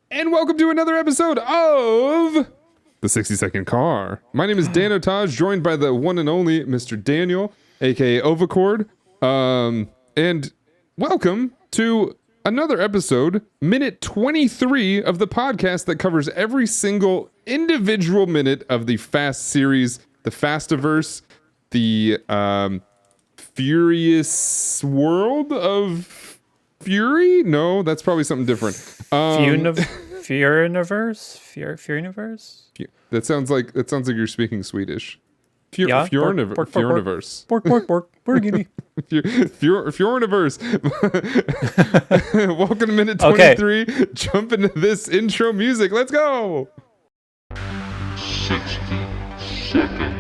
And welcome to another episode of The 60-Second Car. My name is Danotage, joined by the one and only Mr. Daniel, aka Ovacord. And welcome to another episode, minute 23 of the podcast that covers every single individual minute of the Fast series, the Fastiverse, the Furious World of Fury? No, that's probably something different. Furioniverse? Furioniverse? That sounds like you're speaking Swedish. Furioniverse. Bork, Borgini. Furioniverse. Welcome to minute 23. Okay. Jump into this intro music. Let's go. 60-second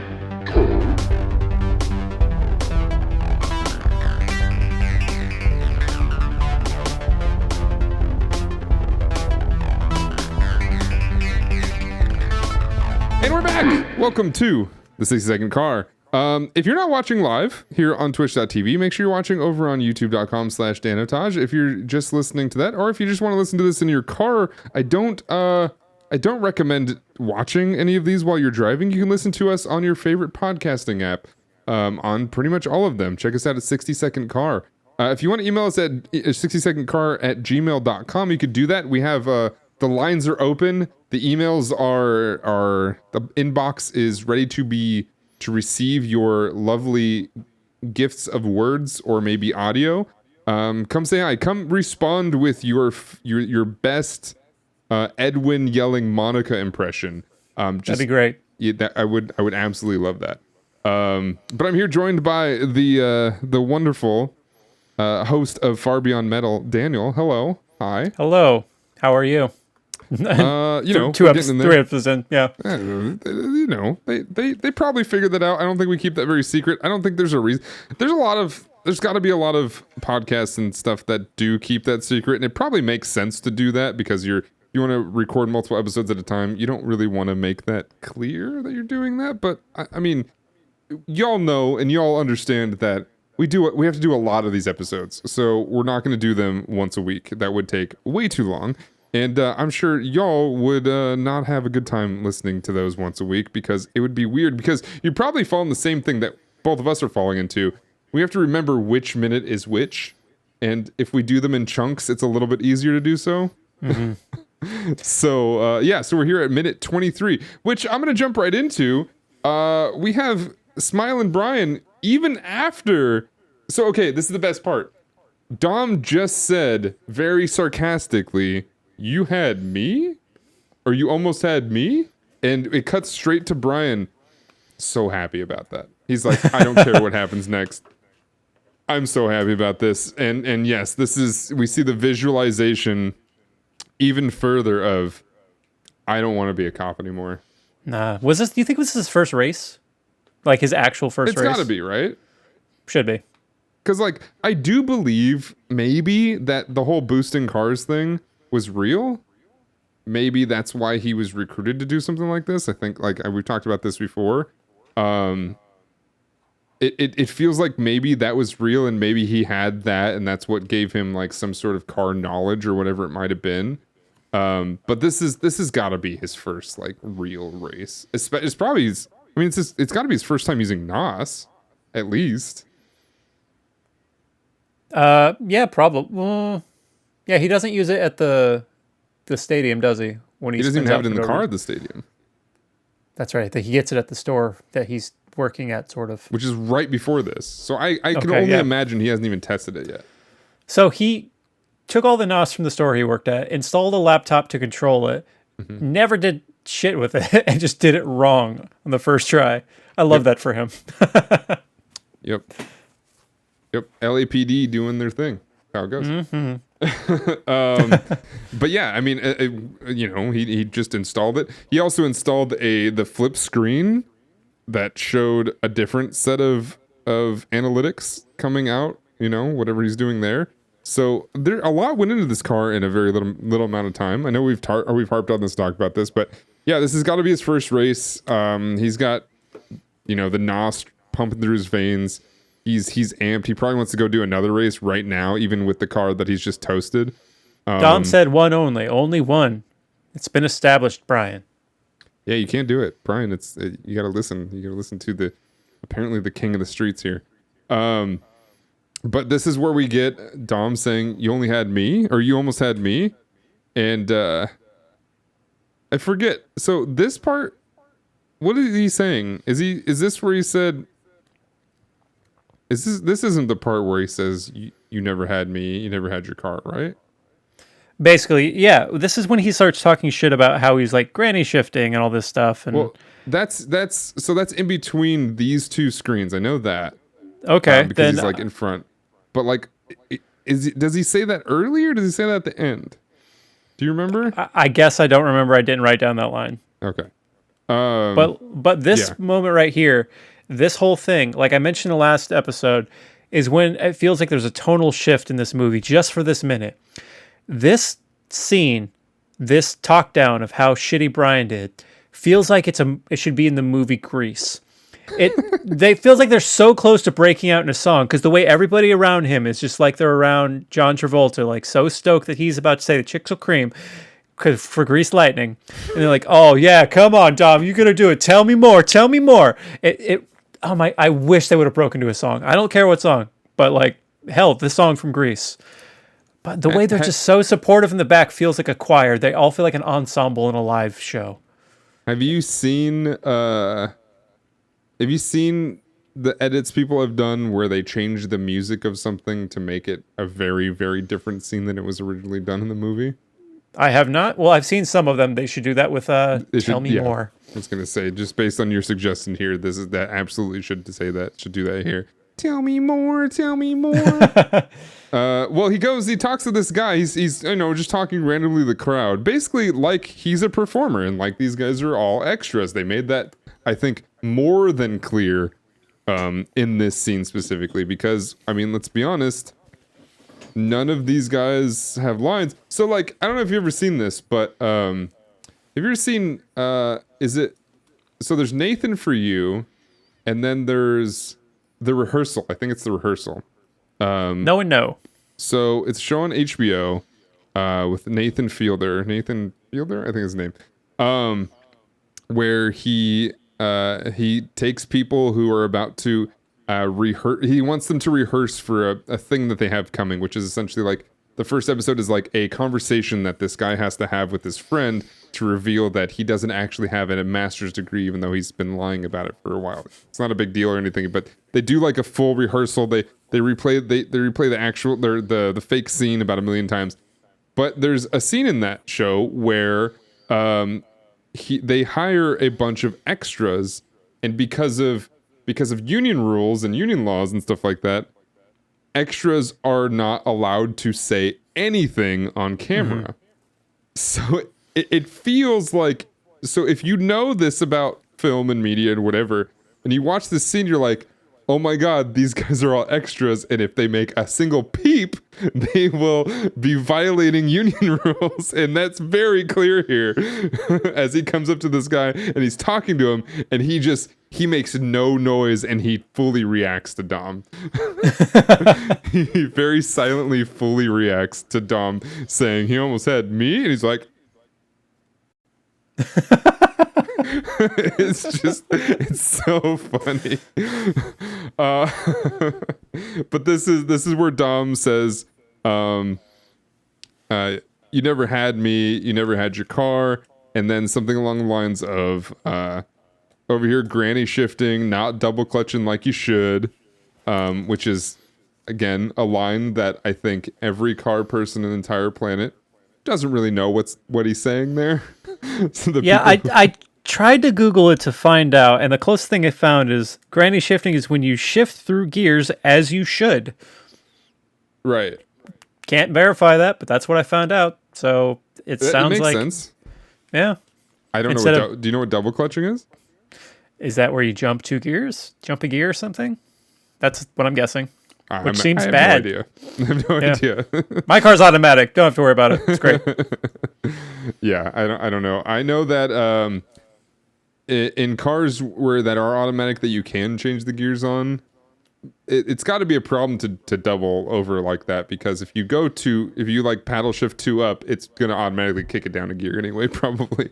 And we're back. Welcome to the 60-Second Car. If you're not watching live here on twitch.tv, make sure you're watching over on youtube.com/Danotage. If you're just listening to that, or if you just want to listen to this in your car, I don't recommend watching any of these while you're driving. You can listen to us on your favorite podcasting app, on pretty much all of them. Check us out at 60-Second Car. If you want to email us at 60secondcar@gmail.com, you could do that. We have the lines are open. The emails are the inbox is ready to receive your lovely gifts of words or maybe audio. Come say hi. Come respond with your best Edwin yelling Monica impression. That'd be great. Yeah, I would absolutely love that. But I'm here joined by the wonderful host of Far Beyond Metal, Daniel. Hello. Hi. Hello. How are you? You know, 3 episodes in, yeah. You know, they probably figured that out. I don't think we keep that very secret. I don't think there's a reason. There's got to be a lot of podcasts and stuff that do keep that secret, and it probably makes sense to do that because you want to record multiple episodes at a time. You don't really want to make that clear that you're doing that, but I mean, y'all know and y'all understand that we have to do a lot of these episodes, so we're not going to do them once a week. That would take way too long. And I'm sure y'all would not have a good time listening to those once a week because it would be weird because you'd probably fall in the same thing that both of us are falling into. We have to remember which minute is which. And if we do them in chunks, it's a little bit easier to do so. Mm-hmm. So we're here at minute 23, which I'm going to jump right into. We have Smile and Brian even after. So, okay, this is the best part. Dom just said very sarcastically, "You had me?" Or "You almost had me?" And it cuts straight to Brian. So happy about that. He's like, "I don't care what happens next. I'm so happy about this." And yes, we see the visualization even further of, I don't want to be a cop anymore. Nah. Do you think this was his first race? Like his actual first race? It's gotta be, right? Should be. Because, like, I do believe maybe that the whole boosting cars thing was real. Maybe that's why he was recruited to do something like this. I think, like, we've talked about this before. It feels like maybe that was real and maybe he had that and that's what gave him, like, some sort of car knowledge or whatever it might have been. But this has got to be his first, like, real race. It's probably, it's got to be his first time using NOS, at least. Yeah, probably. Well, yeah, he doesn't use it at the stadium, does he? When he doesn't even have it in the car at the stadium. That's right. He gets it at the store that he's working at, sort of. Which is right before this. So I can only imagine he hasn't even tested it yet. So he took all the NOS from the store he worked at, installed a laptop to control it, never did shit with it, and just did it wrong on the first try. I love that for him. Yep. LAPD doing their thing. How it goes. Mm-hmm. But yeah, I mean, he just installed it. He also installed the flip screen that showed a different set of analytics coming out, whatever he's doing there. So a lot went into this car in a very little amount of time. I know we've harped on this, talked about this, but yeah, this has got to be his first race. He's got, the NOS pumping through his veins. He's amped. He probably wants to go do another race right now, even with the car that he's just toasted. Dom said one only one. It's been established, Brian. Yeah, you can't do it, Brian. You gotta listen. You gotta listen to the apparently the king of the streets here. Um, but this is where we get Dom saying, "You only had me," or "You almost had me," and I forget. So this part, what is he saying? Is this where he said? This isn't the part where he says, "You never had me. You never had your car," right? Basically, yeah. This is when he starts talking shit about how he's like granny shifting and all this stuff. And Well, that's in between these two screens. I know that. okay, Because then he's like in front. But like, does he say that earlier? Or does he say that at the end? Do you remember? I guess I don't remember. I didn't write down that line. Okay. But this yeah. moment right here, this whole thing, like I mentioned in the last episode, is when it feels like there's a tonal shift in this movie just for this minute. This scene, this talk down of how shitty Brian did, feels like it should be in the movie Grease. They feels like they're so close to breaking out in a song because the way everybody around him is just like they're around John Travolta, like so stoked that he's about to say the chicks will cream for Grease Lightning, and they're like, "Oh yeah, come on, Dom, you're gonna do it. Tell me more. Tell me more." Oh my! I wish they would have broken to a song. I don't care what song, but like hell, the song from Grease. But the way they're just so supportive in the back feels like a choir. They all feel like an ensemble in a live show. Have you seen the edits people have done where they change the music of something to make it a very, very different scene than it was originally done in the movie? I have not. Well, I've seen some of them. They should do that with Tell Me More. I was gonna say, just based on your suggestion here, that absolutely should say that. Should do that here. Tell me more. Tell me more. Well, he talks to this guy. He's just talking randomly to the crowd, basically like he's a performer and like these guys are all extras. They made that, I think, more than clear in this scene specifically because, I mean, let's be honest, none of these guys have lines. So, like, I don't know if you've ever seen this, but have you ever seen? So there's Nathan For You, and then there's The Rehearsal. I think it's The Rehearsal. No and no. So it's shown on HBO with Nathan Fielder. Nathan Fielder, I think is his name. Where he takes people who are about to rehearse. He wants them to rehearse for a thing that they have coming, which is essentially like the first episode is like a conversation that this guy has to have with his friend to reveal that he doesn't actually have a master's degree, even though he's been lying about it for a while. It's not a big deal or anything, but they do like a full rehearsal. They replay the actual the fake scene about 1 million times. But there's a scene in that show where they hire a bunch of extras, and because of union rules and union laws and stuff like that, extras are not allowed to say anything on camera. So it feels like, so if you know this about film and media and whatever, and you watch this scene, you're like, oh my god, these guys are all extras, and if they make a single peep, they will be violating union rules. And that's very clear here as he comes up to this guy and he's talking to him, and he makes no noise and he fully reacts to Dom. He very silently fully reacts to Dom saying he almost had me, and he's like, it's so funny. But this is where Dom says, you never had me, you never had your car, and then something along the lines of over here granny shifting, not double clutching like you should, which is again a line that I think every car person on the entire planet doesn't really know what he's saying there. So I tried to Google it to find out, and the closest thing I found is granny shifting is when you shift through gears as you should. Right. Can't verify that, but that's what I found out. So it sounds makes like sense. Yeah. I don't know. Do you know what double clutching is? Is that where you jump 2 gears? Jump a gear or something? That's what I'm guessing. Which seems bad. No idea. I have no idea. My car's automatic. Don't have to worry about it. It's great. Yeah, I don't know. I know that in cars that are automatic that you can change the gears on, it's got to be a problem to double over like that, because if you like paddle shift 2 up, it's gonna automatically kick it down a gear anyway, probably.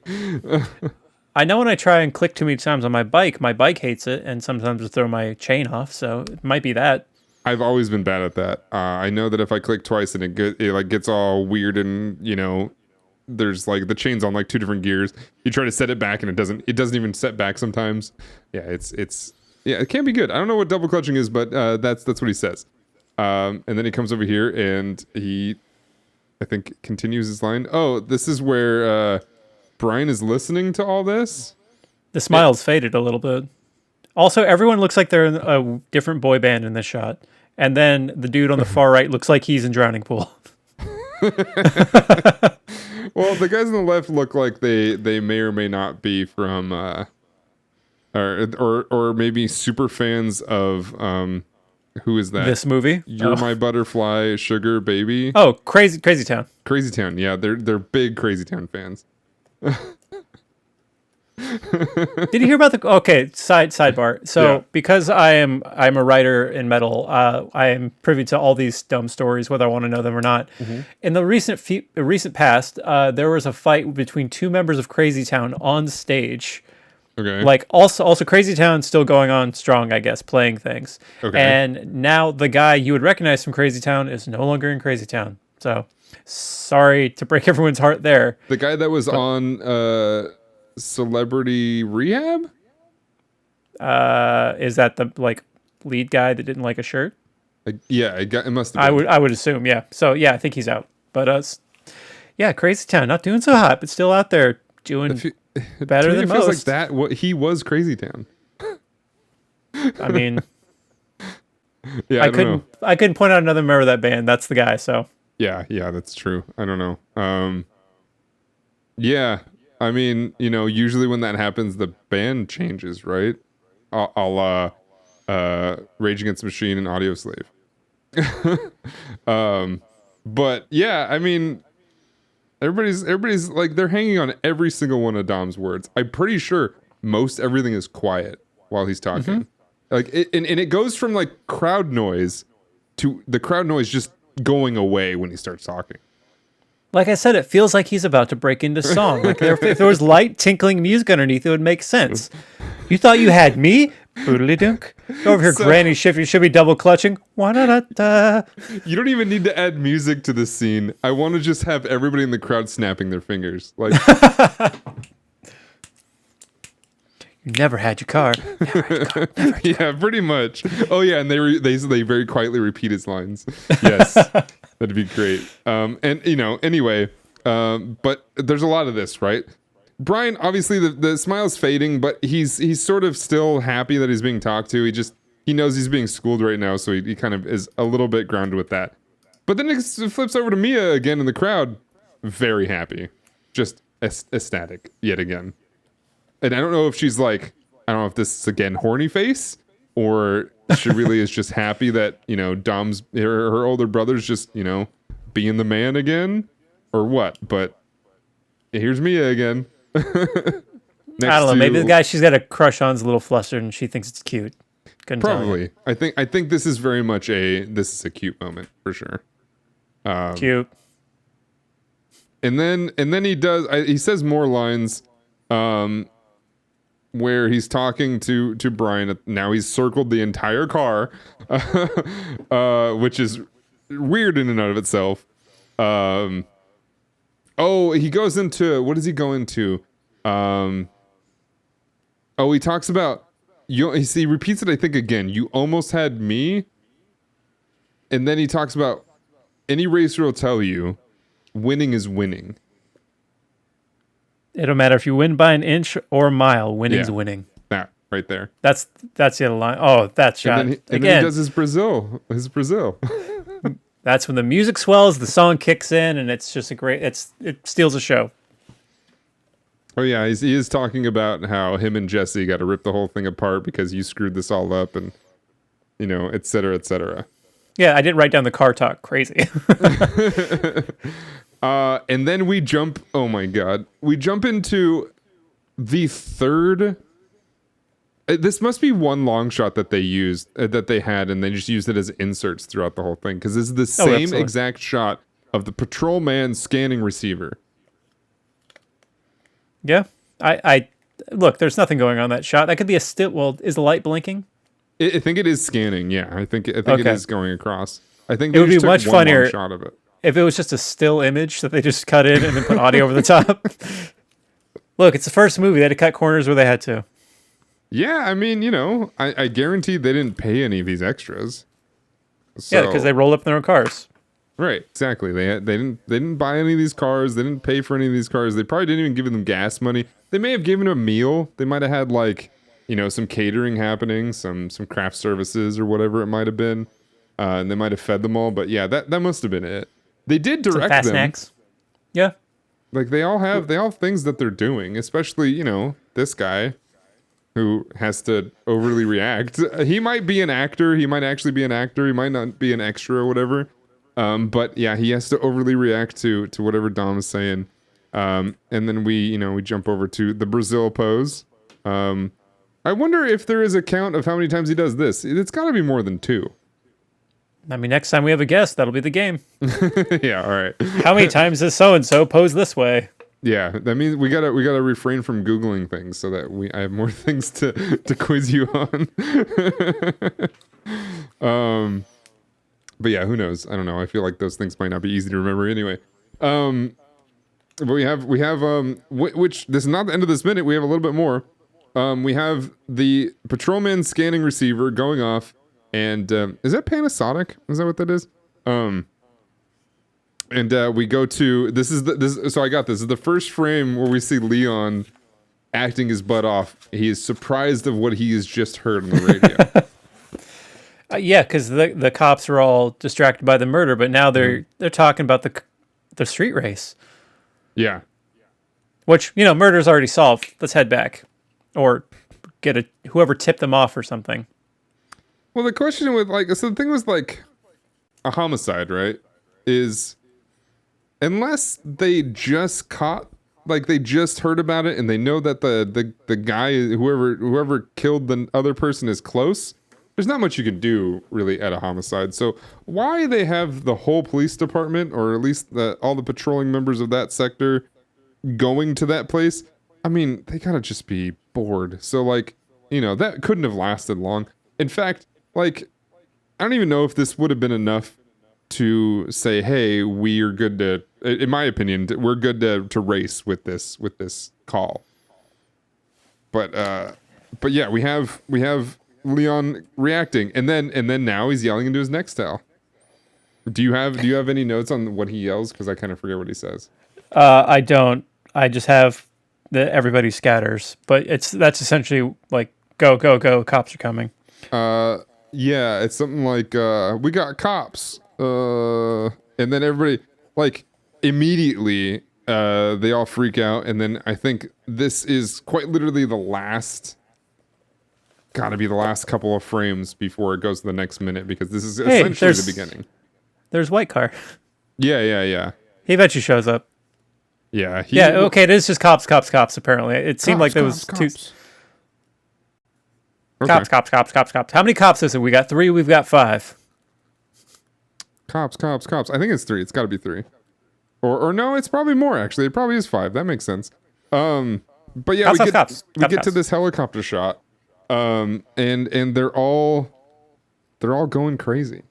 I know when I try and click too many times on my bike hates it, and sometimes will throw my chain off. So it might be that. I've always been bad at that. I know that if I click twice and it like gets all weird, and there's like the chain's on like 2 different gears. You try to set it back and it doesn't even set back sometimes. Yeah, it can be good. I don't know what double clutching is, but that's what he says. And then he comes over here and he, I think, continues his line. Oh, this is where Brian is listening to all this. The smile's faded a little bit. Also, everyone looks like they're in a different boy band in this shot. And then the dude on the far right looks like he's in Drowning Pool. Well, the guys on the left look like they may or may not be from or maybe super fans of who is that? This movie? You're My Butterfly, Sugar Baby. Oh, Crazy Town. Crazy Town. Yeah, they're big Crazy Town fans. Did you hear about sidebar? So Yeah. because I'm a writer in metal, I am privy to all these dumb stories, whether I want to know them or not. Mm-hmm. In the recent past, there was a fight between 2 members of Crazy Town on stage. Okay. Like also Crazy Town's still going on strong, I guess, playing things. Okay. And now the guy you would recognize from Crazy Town is no longer in Crazy Town. So sorry to break everyone's heart there. The guy that was on Celebrity Rehab? Is that the lead guy that didn't like a shirt? It must have been. I would assume, yeah. So yeah, I think he's out. But Crazy Town not doing so hot, but still out there doing better than it feels most. like that. He was Crazy Town. I mean, Yeah, I don't know. I couldn't point out another member of that band. That's the guy. So Yeah, that's true. I don't know. Yeah, I mean, usually when that happens, the band changes, right? A la Rage Against the Machine and Audio Slave. But yeah, I mean, everybody's like, they're hanging on every single one of Dom's words. I'm pretty sure most everything is quiet while he's talking. Mm-hmm. Like, it goes from like crowd noise to the crowd noise just going away when he starts talking. like I said, it feels like he's about to break into song. Like if there was light tinkling music underneath, it would make sense. You thought you had me? Boodly dunk. Over here, granny shift. You should be double clutching. Wa-da-da-da. You don't even need to add music to this scene. I want to just have everybody in the crowd snapping their fingers. Like, you never had your car. Never had your car. Never had your car. yeah, pretty much. Oh yeah, and they very quietly repeat his lines. Yes, that'd be great. Anyway, but there's a lot of this, right? Brian, obviously the smile's fading, but he's sort of still happy that he's being talked to. He knows he's being schooled right now, so he kind of is a little bit grounded with that. But then it flips over to Mia again in the crowd, very happy, just ecstatic yet again. And I don't know if she's like, I don't know if this is again horny face, or she really is just happy that Dom's her older brother's just being the man again, or what. But here's Mia again. I don't know. Maybe the guy she's got a crush on is a little flustered, and she thinks it's cute. Couldn't Probably. I think this is very much a cute moment for sure. Cute. And then he says more lines, where he's talking to Brian. Now he's circled the entire car, which is weird in and out of itself. Oh, he goes into, what does he go into? He talks about, he repeats it, I think, again. You almost had me. And then he talks about, any racer will tell you, winning is winning. It don't matter if you win by an inch or a mile. Winning's winning. That right there. That's the other line. Oh, that shot. And then he does his Brazil. That's when the music swells, the song kicks in, and it's just it steals a show. Oh yeah, he is talking about how him and Jesse got to rip the whole thing apart because you screwed this all up, and et cetera, et cetera. Yeah, I didn't write down the car talk. Crazy. And then we jump. Oh my god, we jump into the third This must be one long shot that they used, that they had, and they just used it as inserts throughout the whole thing. Because this is the same absolutely. exact shot of the patrolman scanning receiver. Yeah. I look, there's nothing going on in that shot. That could be a still. Well, is the light blinking? I think it is scanning. Yeah, I think it Okay. is going across. I think It would they be just took much one long funnier shot of it. if it was just a still image that they just cut in and then put audio over the top. Look, it's the first movie. They had to cut corners where they had to. Yeah, I mean, I guarantee they didn't pay any of these extras. So, Yeah, because they rolled up in their own cars. right, exactly. They didn't buy any of these cars. They didn't pay for any of these cars. They probably didn't even give them gas money. They may have given them a meal. They might have had like, some catering happening, some craft services or whatever it might have been, and they might have fed them all. But yeah, that must have been it. They did Some direct fast them. snacks. Yeah. Like they all have things that they're doing. Especially this guy who has to overly react. He might be an actor. He might actually be an actor. He might not be an extra or whatever. But yeah, he has to overly react to whatever Dom is saying. And then we jump over to the Brazil pose. I wonder if there is a count of how many times he does this. It's got to be more than 2. I mean, next time we have a guest, that'll be the game. Yeah, all right. How many times does so and so pose this way? Yeah, that means we gotta refrain from Googling things so that I have more things to quiz you on. But yeah, who knows? I don't know. I feel like those things might not be easy to remember anyway. But we have which this is not the end of this minute. We have a little bit more. We have the patrolman scanning receiver going off, and is that Panasonic? Is that what that is? And we go to this. So I got this. This is the first frame where we see Leon acting his butt off. He is surprised of what he has just heard on the radio. Yeah, because the cops are all distracted by the murder, but now they're talking about the street race, Yeah. which murder's already solved. Let's head back, or get whoever tipped them off or something. Well, the question with so the thing was a homicide, right? Is unless they just caught, they just heard about it and they know that the guy, whoever killed the other person is close, there's not much you can do really at a homicide. So why they have the whole police department, or at least all the patrolling members of that sector, going to that place? I mean, they gotta just be bored. So that couldn't have lasted long. In fact, I don't even know if this would have been enough to say, hey, we are good to, in my opinion, we're good to race with this call. But yeah, we have Leon reacting, and then now he's yelling into his Nextel. Do you have any notes on what he yells? Because I kind of forget what he says. I don't. I just have that everybody scatters, but that's essentially go go go, cops are coming. Yeah, it's something like we got cops. And then everybody immediately they all freak out, and then I think this is quite literally gotta be the last couple of frames before it goes to the next minute, because this is essentially the beginning. There's White Car. Yeah. He eventually shows up. Yeah. Okay, it is just cops. Apparently, it seemed like there was two. Okay. Cops. How many cops is it? We got 3. We've got 5. Cops. I think it's 3. It's got to be 3. Or no, it's probably more actually. It probably is 5. That makes sense. But yeah, we get to this helicopter shot. And they're all going crazy.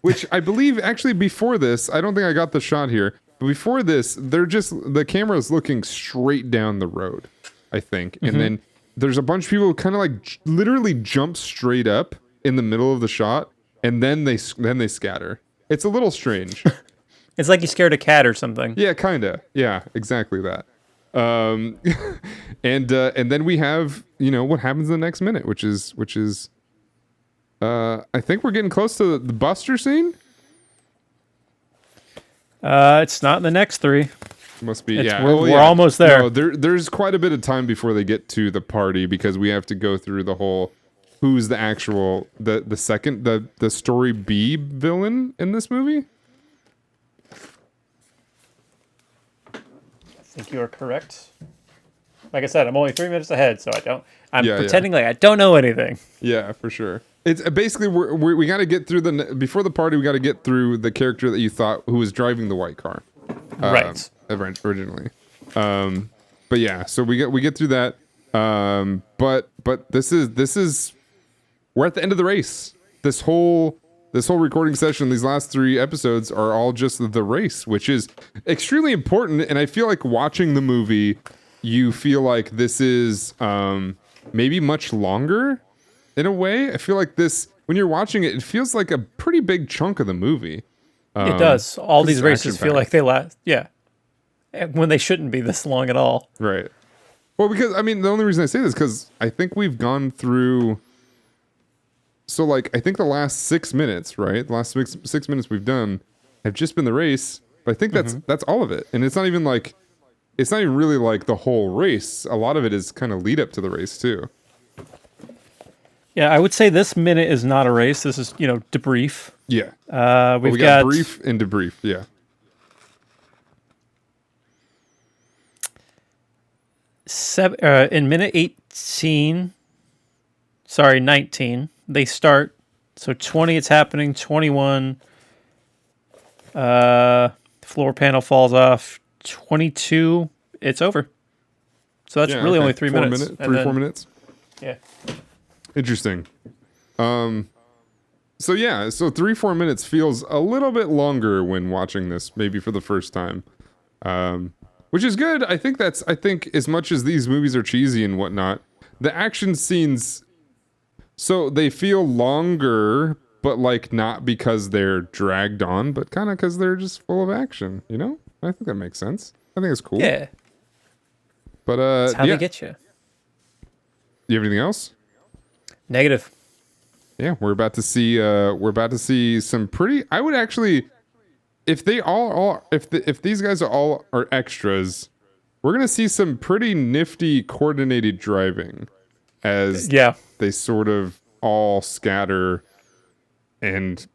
Which I believe actually before this, I don't think I got the shot here, but before this, the camera's looking straight down the road, I think. Mm-hmm. And then there's a bunch of people who kind of literally jump straight up in the middle of the shot, and then they scatter. It's a little strange. It's like you scared a cat or something. Yeah, kind of. Yeah, exactly that. And then we have, what happens in the next minute, which is I think we're getting close to the Buster scene. It's not in the next 3. Must be. We're almost there. No, there's quite a bit of time before they get to the party, because we have to go through the whole who's the actual the second the story B villain in this movie. I think you are correct. Like I said, I'm only 3 minutes ahead, so I'm Yeah, pretending like I don't know anything. Yeah, for sure. It's basically we got to get through before the party. We got to get through the character that you thought who was driving the white car, Right. Originally. But yeah, so we get through that. But this is we're at the end of the race. This whole recording session, these last 3 episodes are all just the race, which is extremely important. And I feel like watching the movie, you feel like this is maybe much longer in a way. I feel like this, when you're watching it, it feels like a pretty big chunk of the movie. It does. All these races feel action-packed. like they last. Yeah. When they shouldn't be this long at all. Right. Well, because, I mean, the only reason I say this is because I think we've gone through. So, like, I think the last 6 minutes, right? The last 6 minutes we've done have just been the race. But I think that's all of it. And it's not even really like the whole race. A lot of it is kind of lead up to the race, too. Yeah, I would say this minute is not a race. This is, debrief. Yeah. We got brief and debrief. Yeah. In minute 19, they start. So 20, it's happening. 21, floor panel falls off. 22, it's over. So that's really only 3 minutes. 4 minutes. Yeah. Interesting. So 3-4 minutes feels a little bit longer when watching this, maybe for the first time. Which is good. I think as much as these movies are cheesy and whatnot, the action scenes, so they feel longer, but like not because they're dragged on, but kind of because they're just full of action, I think that makes sense. I think it's cool. Yeah. But That's how they get you. You have anything else? Negative. Yeah, we're about to see some pretty, I would actually, if they if these guys are extras, we're gonna see some pretty nifty coordinated driving as they sort of all scatter, and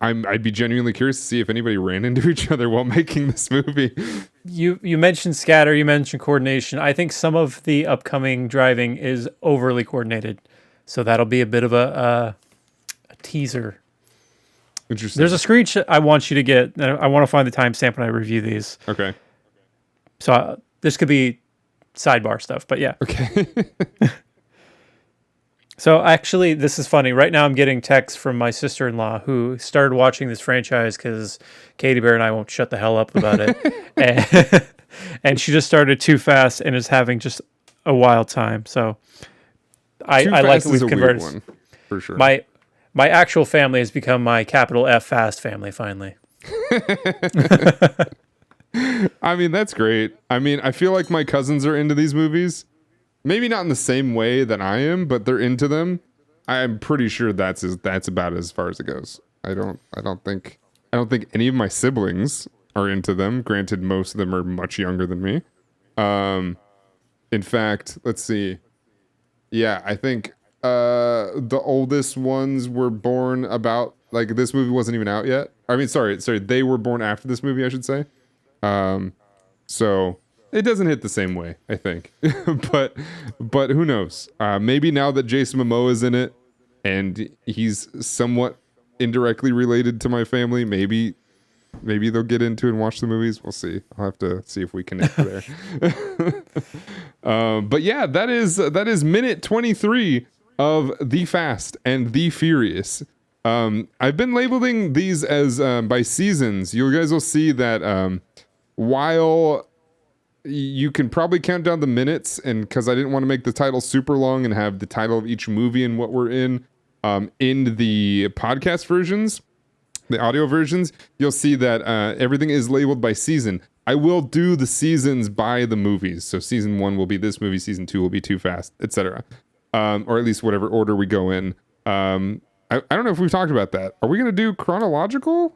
I'd be genuinely curious to see if anybody ran into each other while making this movie. You mentioned scatter, you mentioned coordination. I think some of the upcoming driving is overly coordinated, so that'll be a bit of a teaser. Interesting. There's a screenshot I want you to get. I want to find the timestamp when I review these. Okay. So this could be sidebar stuff, but yeah. Okay. So actually, this is funny. Right now I'm getting texts from my sister-in-law who started watching this franchise because Katie Bear and I won't shut the hell up about it. and she just started too fast and is having just a wild time. So I like that we've converted. One, for sure. My actual family has become my capital F fast family finally. I mean, that's great. I mean, I feel like my cousins are into these movies. Maybe not in the same way that I am, but they're into them. I'm pretty sure that's about as far as it goes. I don't think any of my siblings are into them. Granted, most of them are much younger than me. In fact, let's see. Yeah, I think the oldest ones were born about, like, this movie wasn't even out yet. I mean, sorry, they were born after this movie, I should say. So it doesn't hit the same way, I think. but who knows? Maybe now that Jason Momoa is in it and he's somewhat indirectly related to my family, maybe they'll get into it and watch the movies. We'll see. I'll have to see if we connect there. But yeah, that is minute 23 of The Fast and the Furious. I've been labeling these as by seasons. You guys will see that while you can probably count down the minutes, and because I didn't want to make the title super long and have the title of each movie and what we're in the podcast versions, the audio versions, you'll see that everything is labeled by season. I will do the seasons by the movies. So season 1 will be this movie, season 2 will be Too Fast, etc. Or at least whatever order we go in. I don't know if we've talked about that. Are we going to do chronological?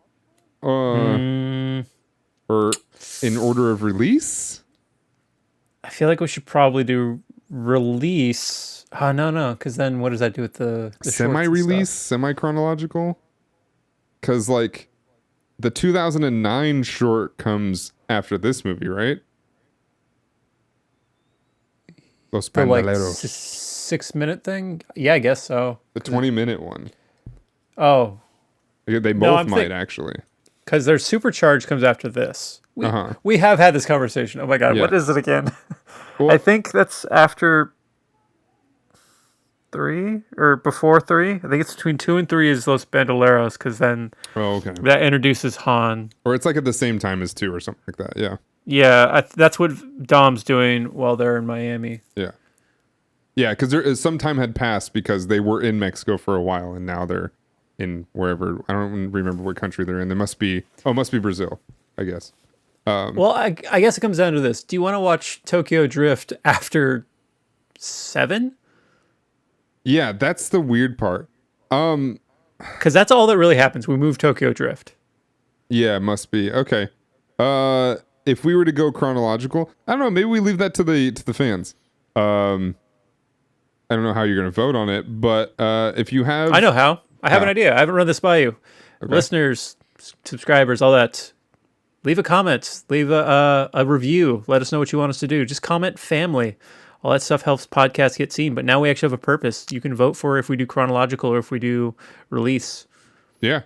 Or in order of release? I feel like we should probably do release. No, because then what does that do with the semi-release, semi-chronological? Because, like, the 2009 short comes after this movie, right? Los The like Bandoleros. 6 minute thing? Yeah, I guess so. The 20-minute one. Oh, They both might actually. because their supercharge comes after this. Uh-huh. We have had this conversation. Oh my god, Yeah. what is it again? Well- I think that's after 3 or before 3. I think it's between 2 and 3 is Los Bandoleros, because then Oh, okay. that introduces Han. Or it's like at the same time as 2 or something like that. Yeah. Yeah, that's what Dom's doing while they're in Miami. Yeah. Yeah, because some time had passed because they were in Mexico for a while, and now they're in wherever. I don't remember what country they're in. They must be. Oh, it must be Brazil, I guess. Well, I guess it comes down to this. Do you want to watch Tokyo Drift after 7? Yeah, that's the weird part. Because that's all that really happens. We move Tokyo Drift. Yeah, it must be. Okay. If we were to go chronological, I don't know, maybe we leave that to the fans. I don't know how you're going to vote on it, but if you have I know how. I have an idea. I haven't run this by you. Okay. Listeners, subscribers, all that. Leave a comment. Leave a review. Let us know what you want us to do. Just comment family. All that stuff helps podcasts get seen. But now we actually have a purpose. You can vote for if we do chronological or if we do release. Yeah.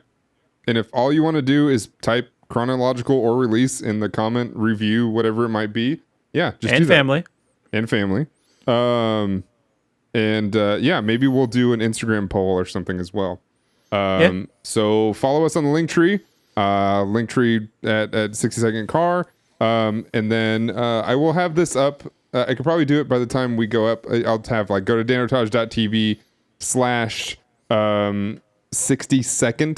And if all you want to do is type chronological or release in the comment, review, whatever it might be, yeah, just And do that. family. And family. Yeah, maybe we'll do an Instagram poll or something as well. So follow us on the Linktree, Linktree at 60 Second Car. And then I will have this up. I could probably do it by the time we go up. I'll have like go to danotage.tv / 60 second,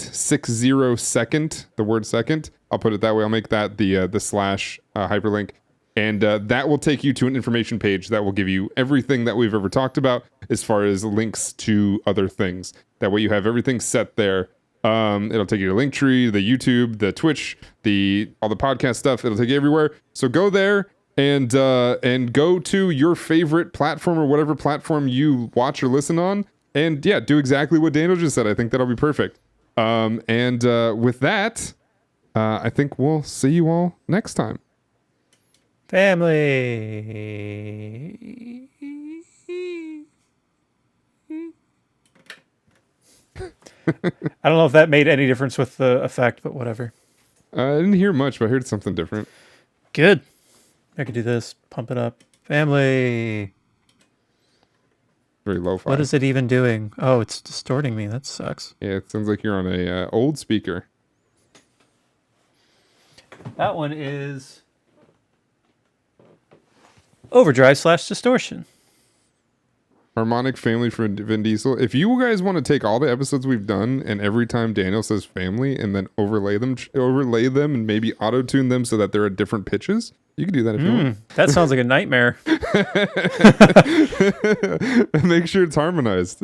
the word second. I'll put it that way. I'll make that the slash hyperlink. And that will take you to an information page that will give you everything that we've ever talked about as far as links to other things. That way you have everything set there. It'll take you to Linktree, the YouTube, the Twitch, all the podcast stuff. It'll take you everywhere. So go there and go to your favorite platform or whatever platform you watch or listen on. And yeah, do exactly what Daniel just said. I think that'll be perfect. With that, I think we'll see you all next time. Family. I don't know if that made any difference with the effect, but whatever. I didn't hear much, but I heard something different. Good. I could do this. Pump it up. Family. Very lo-fi. What is it even doing? Oh, it's distorting me. That sucks. Yeah, it sounds like you're on a old speaker. That one is overdrive / distortion. Harmonic family for Vin Diesel. If you guys want to take all the episodes we've done and every time Daniel says family and then overlay them and maybe auto-tune them so that they're at different pitches, you can do that if you want. That sounds like a nightmare. Make sure it's harmonized.